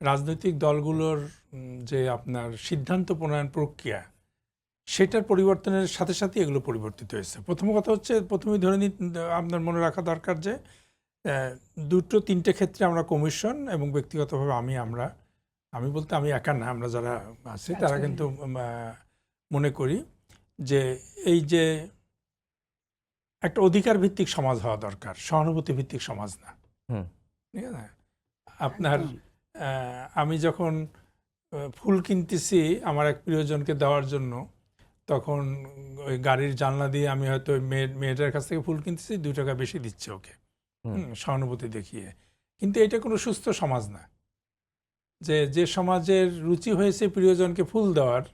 রাজনৈতিক দলগুলোর যে আপনার সিদ্ধান্ত প্রণয়ন প্রক্রিয়া সেটার পরিবর্তনের সাথে সাথে এগুলো পরিবর্তিত হয়েছে। প্রথম কথা হচ্ছে, প্রথমেই ধরে আপনার মনে রাখা দরকার যে দুটো তিনটে ক্ষেত্রে আমরা কমিশন এবং ব্যক্তিগতভাবে আমি বলতে আমি একা না, আমরা যারা আছি তারা কিন্তু মনে করি যে এই যে একটা অধিকার ভিত্তিক সমাজ হওয়া দরকার, সহানুভূতি ভিত্তিক সমাজ না। ঠিক আছে? আপনার আমি যখন ফুল কিনতেছি আমার এক প্রিয়জনকে দেওয়ার জন্য, তখন ওই গাড়ির জানলা দিয়ে আমি হয়তো মেয়েটার কাছ থেকে ফুল কিনতেছি, 2 টাকা বেশি দিচ্ছে ওকে, সহানুভূতি দেখিয়ে। কিন্তু এটা কোনো সুস্থ সমাজ না। যে সমাজের রুচি হয়েছে প্রিয়জনকে ফুল দেওয়ার,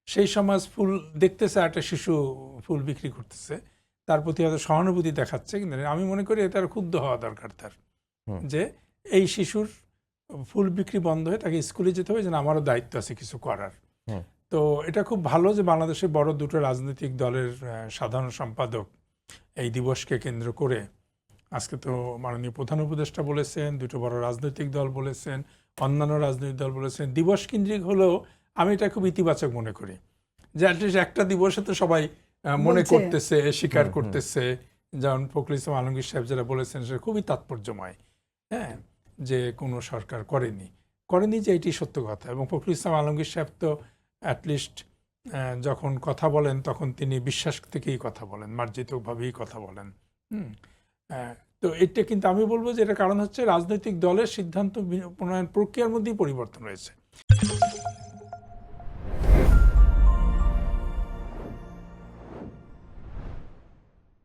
সেই সমাজ ফুল দেখতেছে একটা শিশু ফুল বিক্রি করতেছে, তার প্রতি হয়তো সহানুভূতি দেখাচ্ছে, কিন্তু আমি মনে করি এটার ক্ষুব্ধ হওয়া দরকার তার, যে এই শিশুর ফুল বিক্রি বন্ধ হয়ে তাকে স্কুলে যেতে হবে, যেন আমারও দায়িত্ব আছে কিছু করার। তো এটা খুব ভালো যে বাংলাদেশের বড় দুটো রাজনৈতিক দলের সাধারণ সম্পাদক এই দিবসকে কেন্দ্র করে, আজকে তো মাননীয় প্রধান উপদেষ্টা বলেছেন, দুটো বড় রাজনৈতিক দল বলেছেন, অন্যান্য রাজনৈতিক দল বলেছেন, দিবস কেন্দ্রিক হলেও আমি এটা খুব ইতিবাচক মনে করি যে অ্যাটলিস্ট একটা দিবসে তো সবাই মনে করতেছে, স্বীকার করতেছে। যেমন ফখরুল ইসলাম আলমগীর সাহেব যারা বলেছেন সেটা খুবই তাৎপর্যময়, হ্যাঁ, যে কোনো সরকার করেনি যে এটি সত্য কথা। এবং ফখরুল ইসলাম আলমগীর সাহেব তো অ্যাটলিস্ট যখন কথা বলেন তখন তিনি বিশ্বাস থেকেই কথা বলেন, মার্জিতভাবেই কথা বলেন। তো এটা কিন্তু আমি বলবো যে এটার কারণ হচ্ছে রাজনৈতিক দলের সিদ্ধান্ত প্রণয়ন প্রক্রিয়ার মধ্যেই পরিবর্তন হয়েছে।